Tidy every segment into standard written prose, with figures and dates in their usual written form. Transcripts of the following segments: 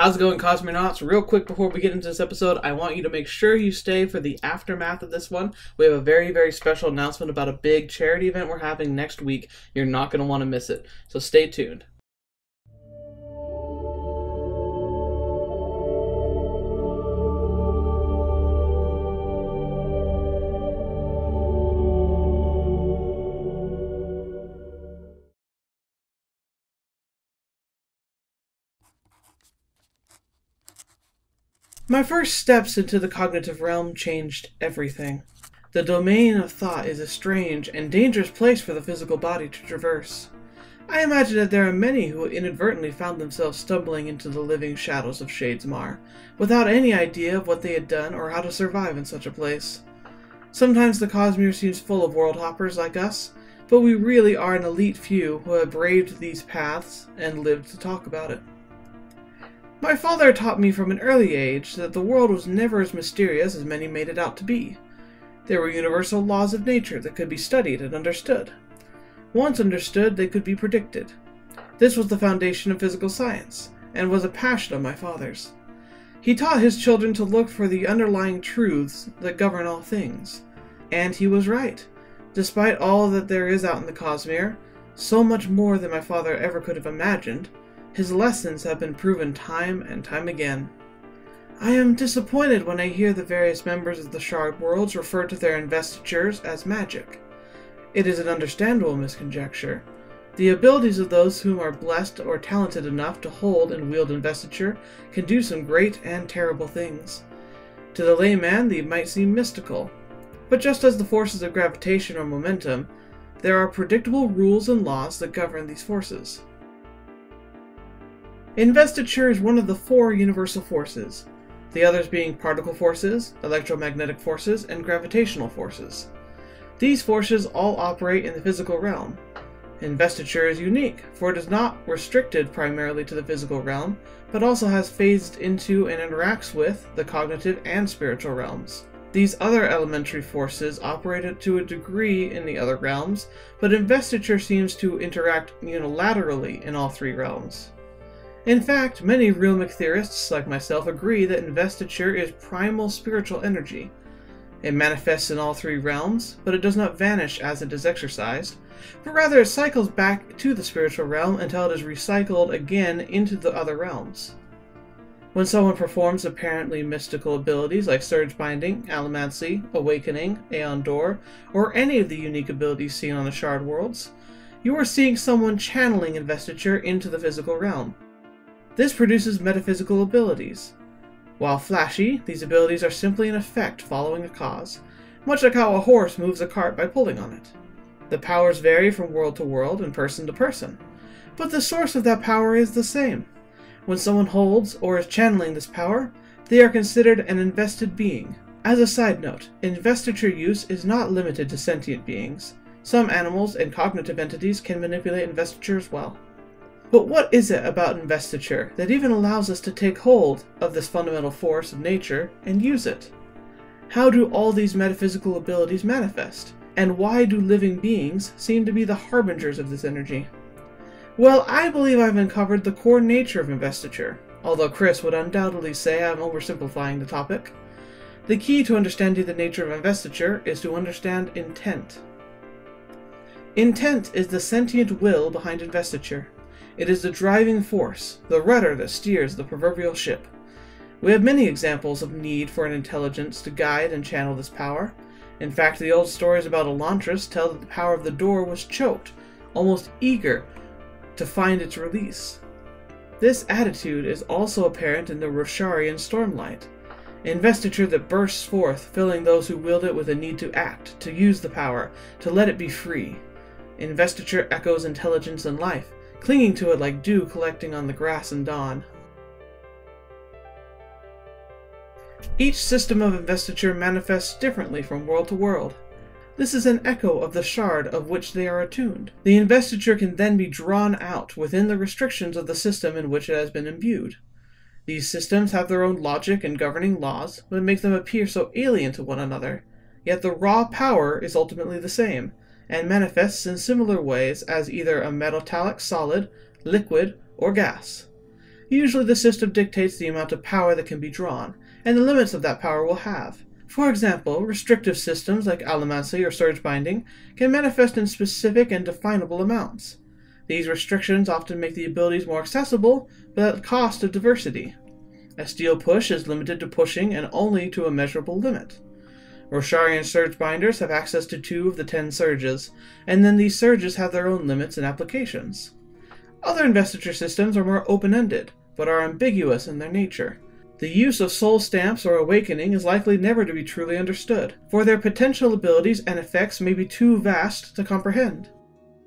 How's it going, Cosmonauts? Real quick before we get into this episode, I want you to make sure you stay for the aftermath of this one. We have a very, very special announcement about a big charity event we're having next week. You're not going to want to miss it, so stay tuned. My first steps into the cognitive realm changed everything. The domain of thought is a strange and dangerous place for the physical body to traverse. I imagine that there are many who inadvertently found themselves stumbling into the living shadows of Shadesmar, without any idea of what they had done or how to survive in such a place. Sometimes the Cosmere seems full of world hoppers like us, but we really are an elite few who have braved these paths and lived to talk about it. My father taught me from an early age that the world was never as mysterious as many made it out to be. There were universal laws of nature that could be studied and understood. Once understood, they could be predicted. This was the foundation of physical science, and was a passion of my father's. He taught his children to look for the underlying truths that govern all things. And he was right. Despite all that there is out in the Cosmere, so much more than my father ever could have imagined, his lessons have been proven time and time again. I am disappointed when I hear the various members of the Shard Worlds refer to their investitures as magic. It is an understandable misconjecture. The abilities of those whom are blessed or talented enough to hold and wield investiture can do some great and terrible things. To the layman, they might seem mystical. But just as the forces of gravitation or momentum, there are predictable rules and laws that govern these forces. Investiture is one of the four universal forces, the others being particle forces, electromagnetic forces, and gravitational forces. These forces all operate in the physical realm. Investiture is unique, for it is not restricted primarily to the physical realm, but also has phased into and interacts with the cognitive and spiritual realms. These other elementary forces operate to a degree in the other realms, but investiture seems to interact unilaterally in all three realms. In fact, many realmic theorists like myself agree that investiture is primal spiritual energy. It manifests in all three realms, but it does not vanish as it is exercised, but rather it cycles back to the spiritual realm until it is recycled again into the other realms. When someone performs apparently mystical abilities like surge binding, allomancy, awakening, Aon Dor, or any of the unique abilities seen on the Shard Worlds, you are seeing someone channeling investiture into the physical realm. This produces metaphysical abilities. While flashy, these abilities are simply an effect following a cause, much like how a horse moves a cart by pulling on it. The powers vary from world to world and person to person, but the source of that power is the same. When someone holds or is channeling this power, they are considered an invested being. As a side note, investiture use is not limited to sentient beings. Some animals and cognitive entities can manipulate investiture as well. But what is it about investiture that even allows us to take hold of this fundamental force of nature and use it? How do all these metaphysical abilities manifest? And why do living beings seem to be the harbingers of this energy? Well, I believe I've uncovered the core nature of investiture, although Chris would undoubtedly say I'm oversimplifying the topic. The key to understanding the nature of investiture is to understand intent. Intent is the sentient will behind investiture. It is the driving force, the rudder that steers the proverbial ship. We have many examples of need for an intelligence to guide and channel this power. In fact, the old stories about Elantris tell that the power of the door was choked, almost eager to find its release. This attitude is also apparent in the Rosharian Stormlight, investiture that bursts forth, filling those who wield it with a need to act, to use the power, to let it be free. Investiture echoes intelligence and life, clinging to it like dew collecting on the grass in dawn. Each system of investiture manifests differently from world to world. This is an echo of the shard of which they are attuned. The investiture can then be drawn out within the restrictions of the system in which it has been imbued. These systems have their own logic and governing laws that make them appear so alien to one another, yet the raw power is ultimately the same, and manifests in similar ways as either a metallic solid, liquid, or gas. Usually the system dictates the amount of power that can be drawn, and the limits of that power will have. For example, restrictive systems like allomancy or surge binding can manifest in specific and definable amounts. These restrictions often make the abilities more accessible, but at the cost of diversity. A steel push is limited to pushing and only to a measurable limit. Rosharian surge binders have access to 2 of the 10 surges, and then these surges have their own limits and applications. Other investiture systems are more open-ended, but are ambiguous in their nature. The use of soul stamps or awakening is likely never to be truly understood, for their potential abilities and effects may be too vast to comprehend.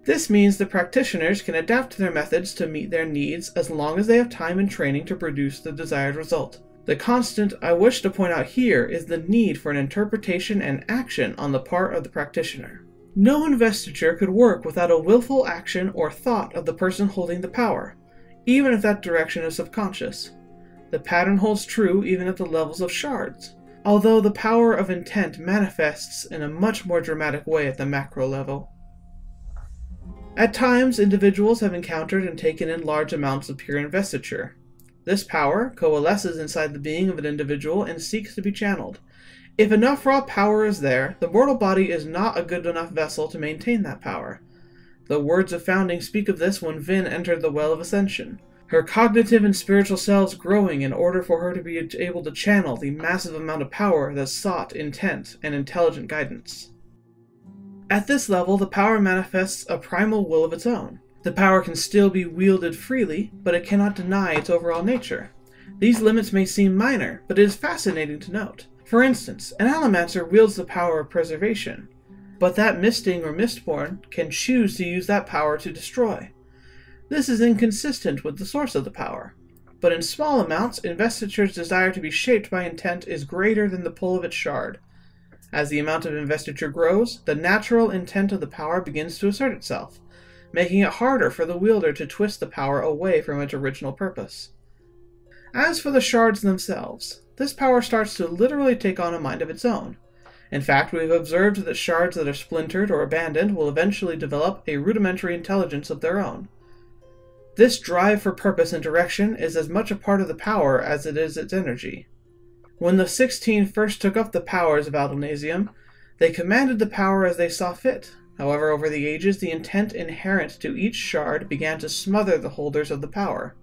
This means the practitioners can adapt their methods to meet their needs as long as they have time and training to produce the desired result. The constant I wish to point out here is the need for an interpretation and action on the part of the practitioner. No investiture could work without a willful action or thought of the person holding the power, even if that direction is subconscious. The pattern holds true even at the levels of shards, although the power of intent manifests in a much more dramatic way at the macro level. At times, individuals have encountered and taken in large amounts of pure investiture. This power coalesces inside the being of an individual and seeks to be channeled. If enough raw power is there, the mortal body is not a good enough vessel to maintain that power. The words of founding speak of this when Vin entered the Well of Ascension, her cognitive and spiritual selves growing in order for her to be able to channel the massive amount of power that sought intent and intelligent guidance. At this level, the power manifests a primal will of its own. The power can still be wielded freely, but it cannot deny its overall nature. These limits may seem minor, but it is fascinating to note. For instance, an allomancer wields the power of preservation, but that misting or mistborn can choose to use that power to destroy. This is inconsistent with the source of the power, but in small amounts, investiture's desire to be shaped by intent is greater than the pull of its shard. As the amount of investiture grows, the natural intent of the power begins to assert itself, making it harder for the wielder to twist the power away from its original purpose. As for the shards themselves, this power starts to literally take on a mind of its own. In fact, we've observed that shards that are splintered or abandoned will eventually develop a rudimentary intelligence of their own. This drive for purpose and direction is as much a part of the power as it is its energy. When the 16 first took up the powers of Aldonasium, they commanded the power as they saw fit. However, over the ages, the intent inherent to each shard began to smother the holders of the power.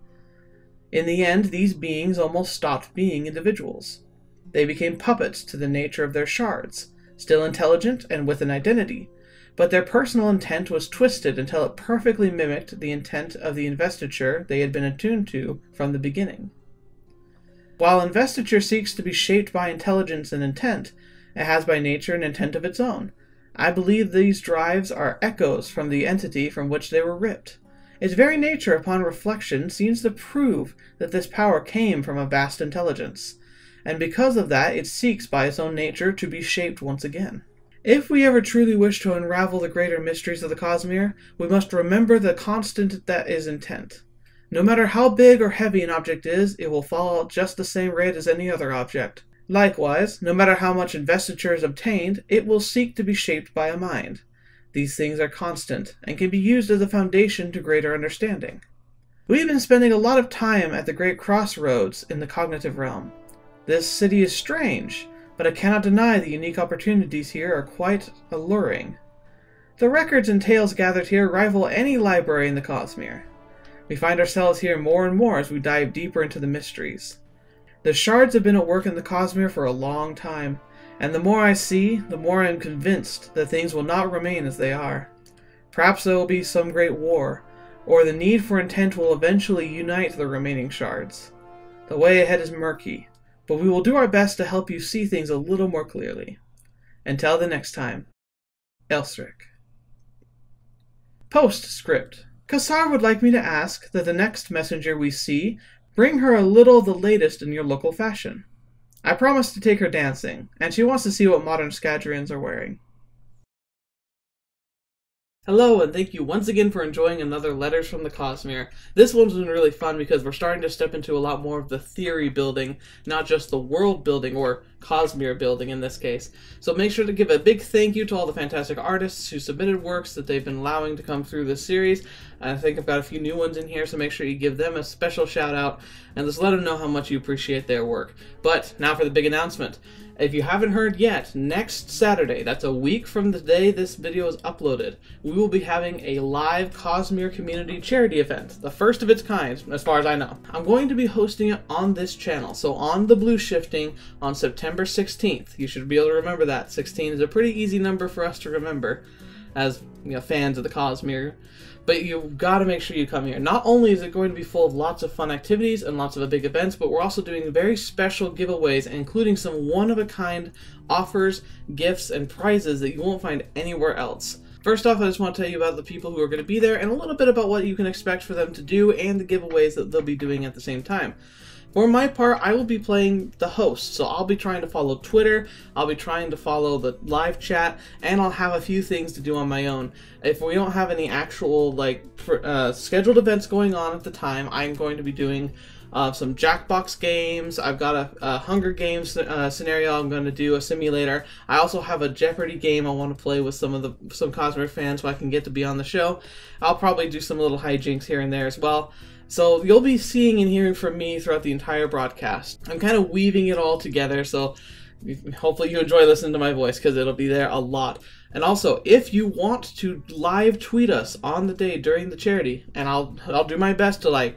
In the end, these beings almost stopped being individuals. They became puppets to the nature of their shards, still intelligent and with an identity, but their personal intent was twisted until it perfectly mimicked the intent of the investiture they had been attuned to from the beginning. While investiture seeks to be shaped by intelligence and intent, it has by nature an intent of its own. I believe these drives are echoes from the entity from which they were ripped. Its very nature upon reflection seems to prove that this power came from a vast intelligence, and because of that it seeks by its own nature to be shaped once again. If we ever truly wish to unravel the greater mysteries of the Cosmere, we must remember the constant that is intent. No matter how big or heavy an object is, it will fall at just the same rate as any other object. Likewise, no matter how much investiture is obtained, it will seek to be shaped by a mind. These things are constant, and can be used as a foundation to greater understanding. We've been spending a lot of time at the great crossroads in the cognitive realm. This city is strange, but I cannot deny the unique opportunities here are quite alluring. The records and tales gathered here rival any library in the Cosmere. We find ourselves here more and more as we dive deeper into the mysteries. The shards have been at work in the Cosmere for a long time, and the more I see, the more I am convinced that things will not remain as they are. Perhaps there will be some great war, or the need for intent will eventually unite the remaining shards. The way ahead is murky, but we will do our best to help you see things a little more clearly. Until the next time, Elsric. Postscript. Kassar would like me to ask that the next messenger we see bring her a little of the latest in your local fashion. I promised to take her dancing, and she wants to see what modern Scadrians are wearing. Hello, and thank you once again for enjoying another Letters from the Cosmere. This one's been really fun because we're starting to step into a lot more of the theory building, not just the world building or Cosmere building in this case. So make sure to give a big thank you to all the fantastic artists who submitted works that they've been allowing to come through this series. I think I've got a few new ones in here, so make sure you give them a special shout out and just let them know how much you appreciate their work. But now for the big announcement. If you haven't heard yet, next Saturday, that's a week from the day this video is uploaded, we will be having a live Cosmere community charity event, the first of its kind, as far as I know. I'm going to be hosting it on this channel, so on TheBlueShifting on September 16th. You should be able to remember that. 16 is a pretty easy number for us to remember as fans of the Cosmere. But you've got to make sure you come here. Not only is it going to be full of lots of fun activities and lots of big events, but we're also doing very special giveaways, including some one-of-a-kind offers, gifts, and prizes that you won't find anywhere else. First off, I just want to tell you about the people who are going to be there and a little bit about what you can expect for them to do and the giveaways that they'll be doing at the same time. For my part, I will be playing the host, so I'll be trying to follow Twitter, I'll be trying to follow the live chat, and I'll have a few things to do on my own. If we don't have any actual scheduled events going on at the time, I'm going to be doing some Jackbox games. I've got a Hunger Games scenario I'm going to do, a simulator. I also have a Jeopardy game I want to play with some Cosmere fans so I can get to be on the show. I'll probably do some little hijinks here and there as well. So you'll be seeing and hearing from me throughout the entire broadcast. I'm kind of weaving it all together, so hopefully you enjoy listening to my voice because it'll be there a lot. And also, if you want to live tweet us on the day during the charity, and I'll do my best to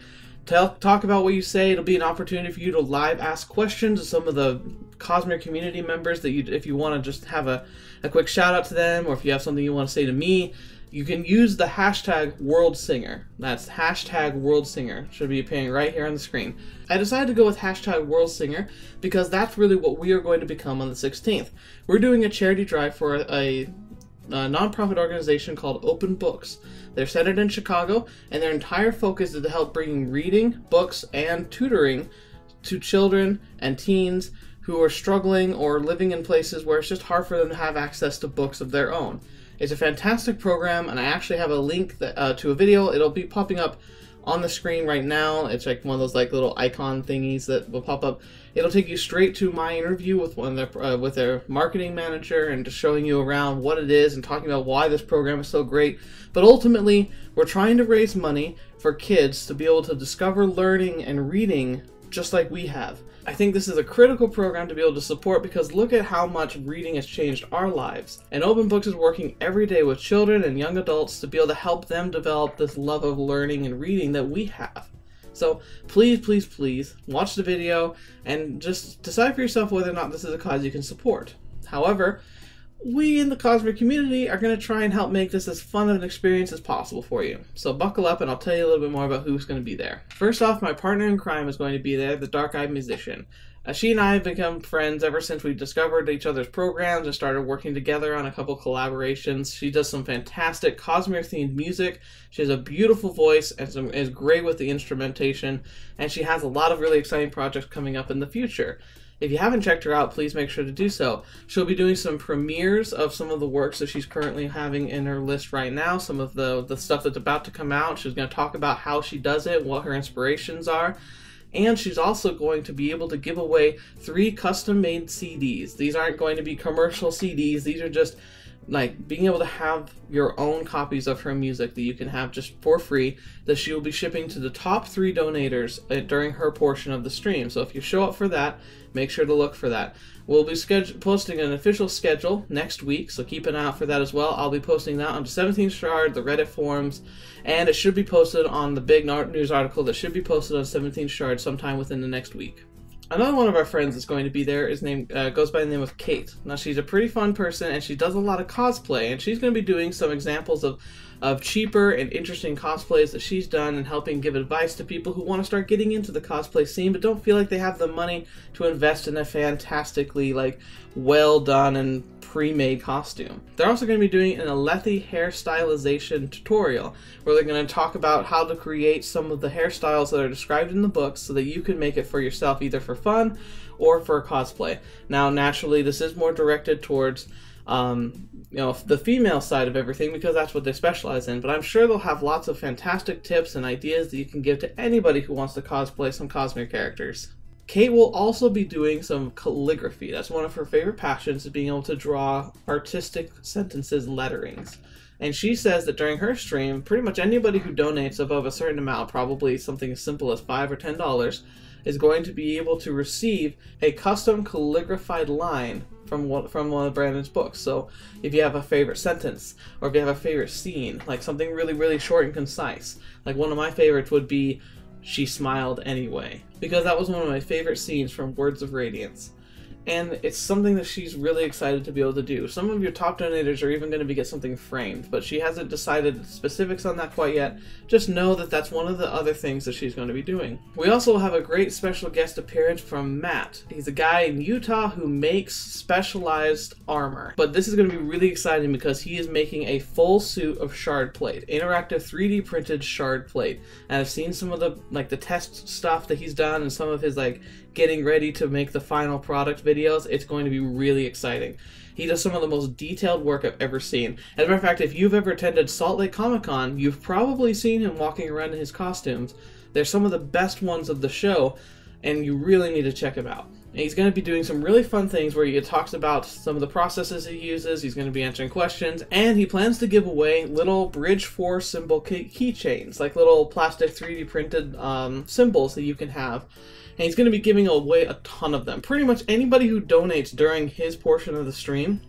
talk about what you say. It'll be an opportunity for you to live ask questions to some of the Cosmere community members that if you want to just have a quick shout out to them, or if you have something you want to say to me, you can use the hashtag WorldSinger. That's hashtag WorldSinger. Should be appearing right here on the screen. I decided to go with hashtag WorldSinger because that's really what we are going to become on the 16th. We're doing a charity drive for a nonprofit organization called Open Books. They're centered in Chicago, and their entire focus is to help bringing reading, books, and tutoring to children and teens who are struggling or living in places where it's just hard for them to have access to books of their own. It's a fantastic program, and I actually have a link to a video. It'll be popping up on the screen right now. It's like one of those little icon thingies that will pop up. It'll take you straight to my interview with with their marketing manager, and just showing you around what it is and talking about why this program is so great. But ultimately, we're trying to raise money for kids to be able to discover learning and reading just like we have. I think this is a critical program to be able to support because look at how much reading has changed our lives. And Open Books is working every day with children and young adults to be able to help them develop this love of learning and reading that we have. So please, please, please watch the video and just decide for yourself whether or not this is a cause you can support. However, we in the Cosmere community are going to try and help make this as fun of an experience as possible for you. So buckle up and I'll tell you a little bit more about who's going to be there. First off, my partner in crime is going to be there, the Dark-Eyed Musician. She and I have become friends ever since we discovered each other's programs and started working together on a couple collaborations. She does some fantastic Cosmere-themed music. She has a beautiful voice and is great with the instrumentation, and she has a lot of really exciting projects coming up in the future. If you haven't checked her out, please make sure to do so. She'll be doing some premieres of some of the works that she's currently having in her list right now, some of the stuff that's about to come out. She's going to talk about how she does it, what her inspirations are. And she's also going to be able to give away 3 custom-made CDs. These aren't going to be commercial CDs. These are just being able to have your own copies of her music that you can have just for free, that she will be shipping to the top 3 donators during her portion of the stream. So if you show up for that, make sure to look for that. We'll be posting an official schedule next week, so keep an eye out for that as well. I'll be posting that on the 17th Shard, the Reddit forums, and it should be posted on the big news article that should be posted on 17th Shard sometime within the next week. Another one of our friends that's going to be there goes by the name of Kate. Now, she's a pretty fun person, and she does a lot of cosplay, and she's going to be doing some examples of cheaper and interesting cosplays that she's done, and helping give advice to people who want to start getting into the cosplay scene but don't feel like they have the money to invest in a fantastically well done and pre-made costume. They're also going to be doing an Alethi hairstylization tutorial where they're going to talk about how to create some of the hairstyles that are described in the books so that you can make it for yourself, either for fun or for cosplay. Now, naturally, this is more directed towards the female side of everything because that's what they specialize in, but I'm sure they'll have lots of fantastic tips and ideas that you can give to anybody who wants to cosplay some Cosmere characters. Kate will also be doing some calligraphy. That's one of her favorite passions, is being able to draw artistic sentences, letterings. And she says that during her stream, pretty much anybody who donates above a certain amount, probably something as simple as $5 or $10, is going to be able to receive a custom calligraphied line from one of Brandon's books. So if you have a favorite sentence, or if you have a favorite scene, like something really, really short and concise, like one of my favorites would be, "She smiled anyway," because that was one of my favorite scenes from Words of Radiance. And it's something that she's really excited to be able to do. Some of your top donators are even going to get something framed, but she hasn't decided specifics on that quite yet. Just know that that's one of the other things that she's going to be doing. We also have a great special guest appearance from Matt. He's a guy in Utah who makes specialized armor. But this is going to be really exciting because he is making a full suit of shard plate, interactive 3D printed shard plate. And I've seen some of the test stuff that he's done and some of his getting ready to make the final product videos. It's going to be really exciting. He does some of the most detailed work I've ever seen. As a matter of fact, if you've ever attended Salt Lake Comic Con, you've probably seen him walking around in his costumes. They're some of the best ones of the show, and you really need to check him out. And he's going to be doing some really fun things where he talks about some of the processes he uses. He's going to be answering questions, and he plans to give away little Bridge 4 symbol keychains, like little plastic 3D printed symbols that you can have. And he's going to be giving away a ton of them. Pretty much anybody who donates during his portion of the stream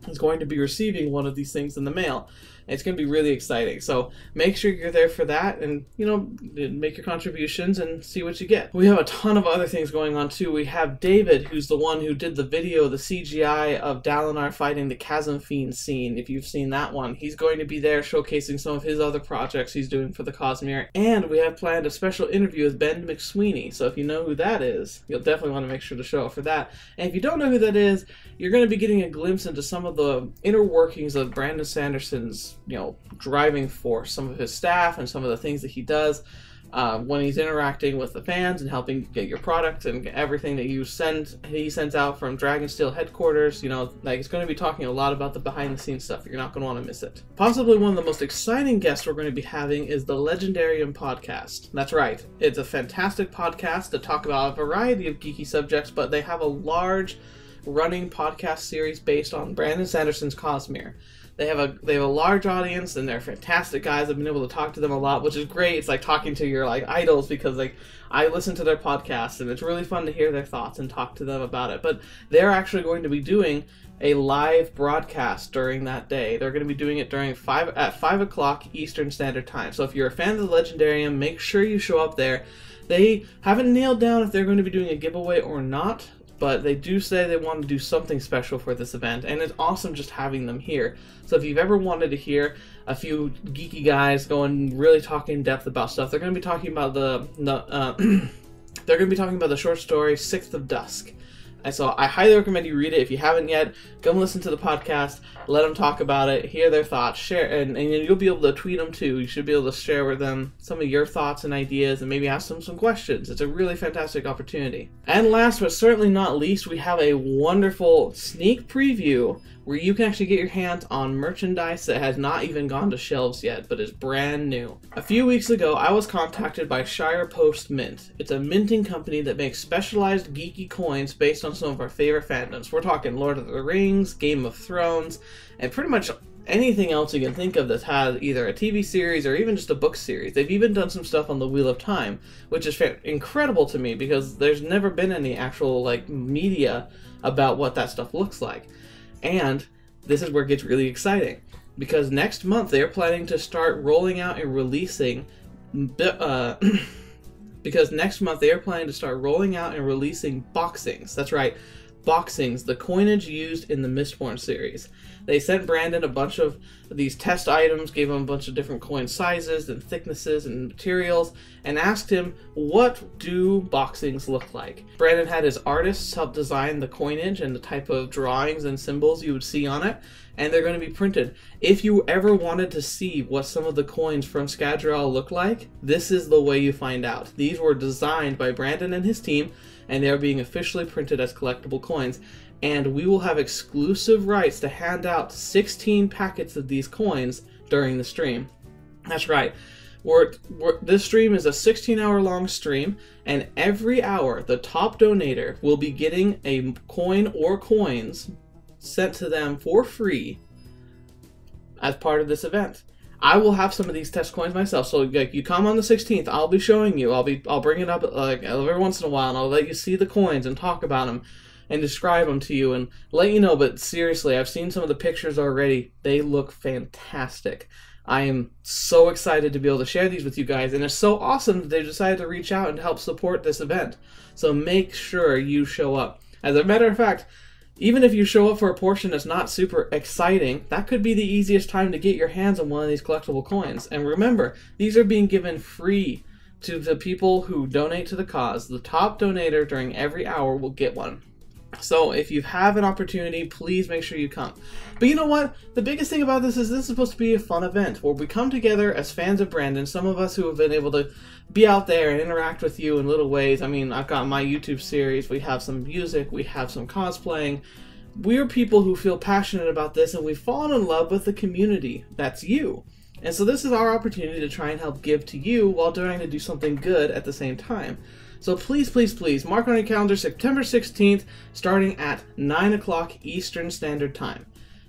is going to be receiving one of these things in the mail. And it's going to be really exciting. So make sure you're there for that and, make your contributions and see what you get. We have a ton of other things going on too. We have David, who's the one who did the video, the CGI of Dalinar fighting the Chasm Fiend scene. If you've seen that one, he's going to be there showcasing some of his other projects he's doing for the Cosmere. And we have planned a special interview with Ben McSweeney. So if you know who that is, you'll definitely want to make sure to show up for that. And if you don't know who that is, you're going to be getting a glimpse into some of the inner workings of Brandon Sanderson's driving force, some of his staff and some of the things that he does when he's interacting with the fans and helping get your product and everything that he sends out from Dragonsteel headquarters. It's going to be talking a lot about the behind the scenes stuff. You're not going to want to miss it. Possibly one of the most exciting guests we're going to be having is the Legendarium podcast. That's right. It's a fantastic podcast to talk about a variety of geeky subjects, but they have a large running podcast series based on Brandon Sanderson's Cosmere. They have a large audience, and they're fantastic guys. I've been able to talk to them a lot, which is great. It's like talking to your idols, because I listen to their podcasts, and it's really fun to hear their thoughts and talk to them about it. But they're actually going to be doing a live broadcast during that day. They're going to be doing it at 5 o'clock Eastern Standard Time. So if you're a fan of the Legendarium, make sure you show up there. They haven't nailed down if they're going to be doing a giveaway or not, but they do say they want to do something special for this event, and it's awesome just having them here. So if you've ever wanted to hear a few geeky guys going really talking in depth about stuff, they're going to be talking about they're going to be talking about the short story Sixth of Dusk. And so I highly recommend you read it. If you haven't yet, come listen to the podcast, let them talk about it, hear their thoughts, share, and you'll be able to tweet them too. You should be able to share with them some of your thoughts and ideas and maybe ask them some questions. It's a really fantastic opportunity. And last but certainly not least, we have a wonderful sneak preview where you can actually get your hands on merchandise that has not even gone to shelves yet, but is brand new. A few weeks ago, I was contacted by Shire Post Mint. It's a minting company that makes specialized geeky coins based on some of our favorite fandoms. We're talking Lord of the Rings, Game of Thrones, and pretty much anything else you can think of that has either a TV series or even just a book series. They've even done some stuff on the Wheel of Time, which is incredible to me because there's never been any actual media about what that stuff looks like. And this is where it gets really exciting, because next month they're planning to start rolling out and releasing boxings. That's right, boxings, the coinage used in the Mistborn series. They sent Brandon a bunch of these test items, gave him a bunch of different coin sizes and thicknesses and materials, and asked him, what do boxings look like? Brandon had his artists help design the coinage and the type of drawings and symbols you would see on it, and they're going to be printed. If you ever wanted to see what some of the coins from Scadrial look like, this is the way you find out. These were designed by Brandon and his team, and they're being officially printed as collectible coins. And we will have exclusive rights to hand out 16 packets of these coins during the stream. That's right. This stream is a 16-hour long stream, and every hour the top donator will be getting a coin or coins sent to them for free as part of this event. I will have some of these test coins myself, so like, you come on the 16th, I'll be showing you. I'll bring it up like every once in a while, and I'll let you see the coins and talk about them and describe them to you and let you know. But seriously, I've seen some of the pictures already. They look fantastic. I am so excited to be able to share these with you guys, and it's so awesome that they decided to reach out and help support this event. So make sure you show up. As a matter of fact, even if you show up for a portion that's not super exciting, that could be the easiest time to get your hands on one of these collectible coins. And remember, these are being given free to the people who donate to the cause. The top donator during every hour will get one. So if you have an opportunity, please make sure you come. But you know what? The biggest thing about this is supposed to be a fun event where we come together as fans of Brandon, some of us who have been able to be out there and interact with you in little ways. I mean, I've got my YouTube series, we have some music, we have some cosplaying. We're people who feel passionate about this, and we've fallen in love with the community. That's you. And so this is our opportunity to try and help give to you while trying to do something good at the same time. So please, please, please, mark on your calendar September 16th, starting at 9 o'clock Eastern Standard Time.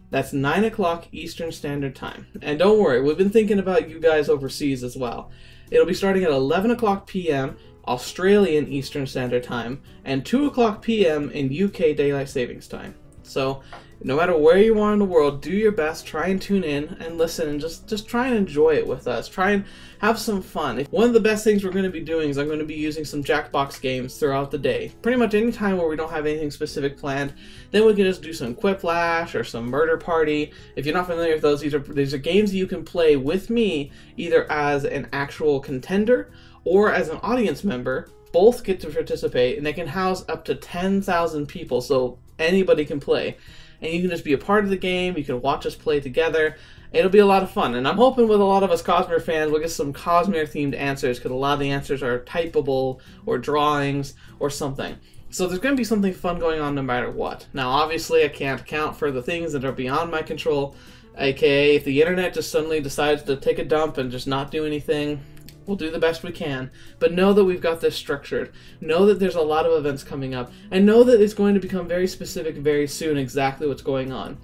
That's 9 o'clock Eastern Standard Time. And don't worry, we've been thinking about you guys overseas as well. It'll be starting at 11 o'clock p.m. Australian Eastern Standard Time and 2 o'clock p.m. in UK Daylight Savings Time. So no matter where you are in the world, do your best, try and tune in and listen, and just try and enjoy it with us. Try and have some fun. One of the best things we're going to be doing is I'm going to be using some Jackbox games throughout the day. Pretty much any time where we don't have anything specific planned, then we can just do some Quiplash or some Murder Party. If you're not familiar with those, these are games that you can play with me, either as an actual contender or as an audience member. Both get to participate, and they can house up to 10,000 people, so anybody can play. And you can just be a part of the game, you can watch us play together. It'll be a lot of fun, and I'm hoping with a lot of us Cosmere fans we'll get some Cosmere themed answers, because a lot of the answers are typable or drawings or something. So there's going to be something fun going on no matter what. Now obviously I can't account for the things that are beyond my control, aka if the internet just suddenly decides to take a dump and just not do anything, we'll do the best we can. But know that we've got this structured. Know that there's a lot of events coming up. And know that it's going to become very specific very soon exactly what's going on.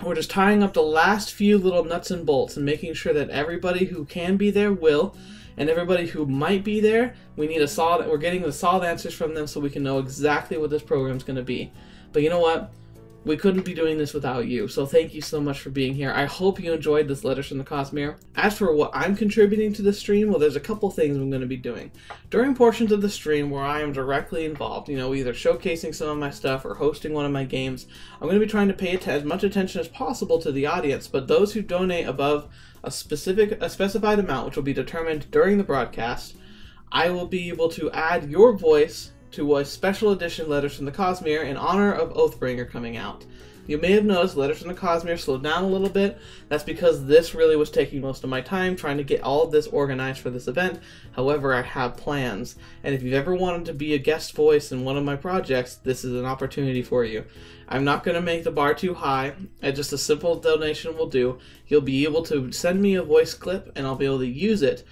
We're just tying up the last few little nuts and bolts and making sure that everybody who can be there will. And everybody who might be there, we're getting the solid answers from them so we can know exactly what this program's going to be. But you know what? We couldn't be doing this without you, so thank you so much for being here. I hope you enjoyed this Letters from the Cosmere. As for what I'm contributing to the stream, well, there's a couple things I'm going to be doing. During portions of the stream where I am directly involved, you know, either showcasing some of my stuff or hosting one of my games, I'm going to be trying to pay as much attention as possible to the audience, but those who donate above a specified amount, which will be determined during the broadcast, I will be able to add your voice to a special edition Letters from the Cosmere in honor of Oathbringer coming out. You may have noticed Letters from the Cosmere slowed down a little bit. That's because this really was taking most of my time trying to get all of this organized for this event. However, I have plans, and if you've ever wanted to be a guest voice in one of my projects, this is an opportunity for you. I'm not going to make the bar too high, and just a simple donation will do. You'll be able to send me a voice clip, and I'll be able to use it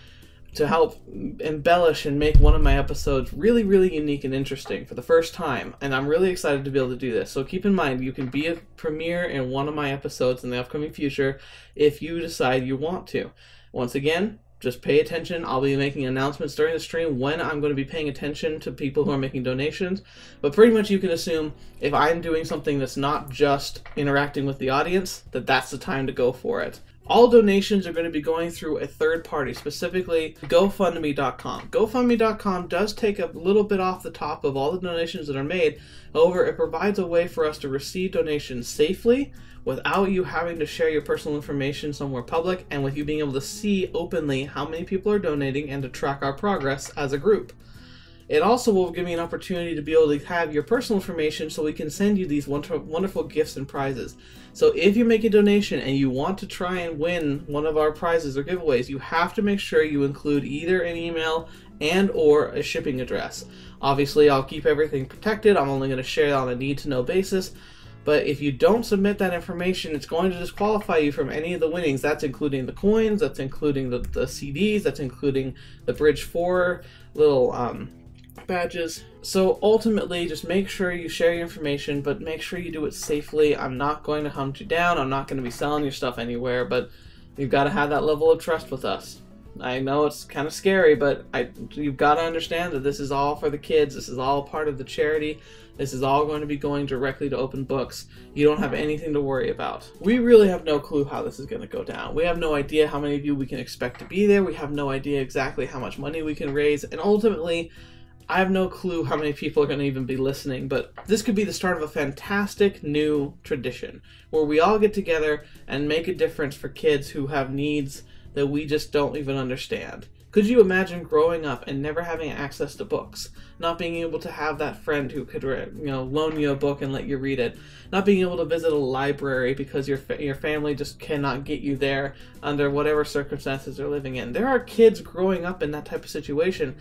to help embellish and make one of my episodes really, really unique and interesting for the first time. And I'm really excited to be able to do this. So keep in mind, you can be a premiere in one of my episodes in the upcoming future if you decide you want to. Once again, just pay attention. I'll be making announcements during the stream when I'm going to be paying attention to people who are making donations. But pretty much you can assume if I'm doing something that's not just interacting with the audience, that's the time to go for it. All donations are going to be going through a third party, specifically GoFundMe.com. GoFundMe.com does take a little bit off the top of all the donations that are made. However, it provides a way for us to receive donations safely without you having to share your personal information somewhere public, and with you being able to see openly how many people are donating and to track our progress as a group. It also will give me an opportunity to be able to have your personal information so we can send you these wonderful gifts and prizes. So if you make a donation and you want to try and win one of our prizes or giveaways, you have to make sure you include either an email and or a shipping address. Obviously, I'll keep everything protected. I'm only going to share it on a need-to-know basis. But if you don't submit that information, it's going to disqualify you from any of the winnings. That's including the coins, that's including the CDs, that's including the Bridge 4 little badges. So ultimately, just make sure you share your information, but make sure you do it safely. I'm not going to hunt you down. I'm not going to be selling your stuff anywhere, but you've got to have that level of trust with us. I know it's kind of scary, but you've got to understand that this is all for the kids. This is all part of the charity. This is all going to be going directly to open books. You don't have anything to worry about. We really have no clue how this is going to go down. We have no idea how many of you we can expect to be there. We have no idea exactly how much money we can raise. And ultimately, I have no clue how many people are going to even be listening, but this could be the start of a fantastic new tradition where we all get together and make a difference for kids who have needs that we just don't even understand. Could you imagine growing up and never having access to books? Not being able to have that friend who could, loan you a book and let you read it? Not being able to visit a library because your family just cannot get you there under whatever circumstances they're living in? There are kids growing up in that type of situation,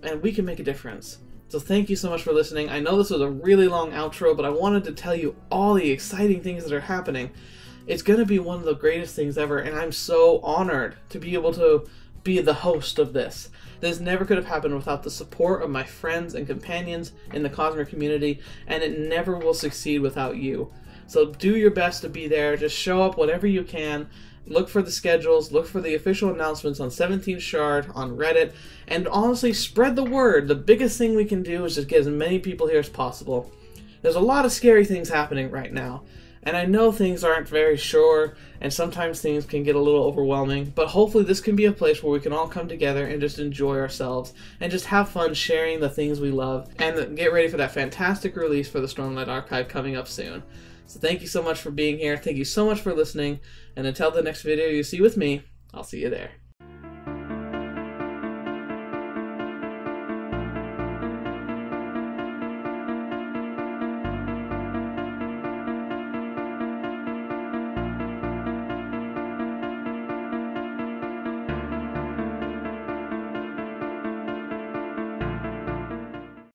and we can make a difference. So thank you so much for listening. I know this was a really long outro, but I wanted to tell you all the exciting things that are happening. It's going to be one of the greatest things ever, and I'm so honored to be able to be the host of this. This never could have happened without the support of my friends and companions in the Cosmere community, and it never will succeed without you. So do your best to be there. Just show up whenever you can. Look for the schedules, look for the official announcements on 17th Shard, on Reddit, and honestly, spread the word. The biggest thing we can do is just get as many people here as possible. There's a lot of scary things happening right now, and I know things aren't very sure, and sometimes things can get a little overwhelming, but hopefully this can be a place where we can all come together and just enjoy ourselves, and just have fun sharing the things we love, and get ready for that fantastic release for the Stormlight Archive coming up soon. So thank you so much for being here, thank you so much for listening, and until the next video you see with me, I'll see you there.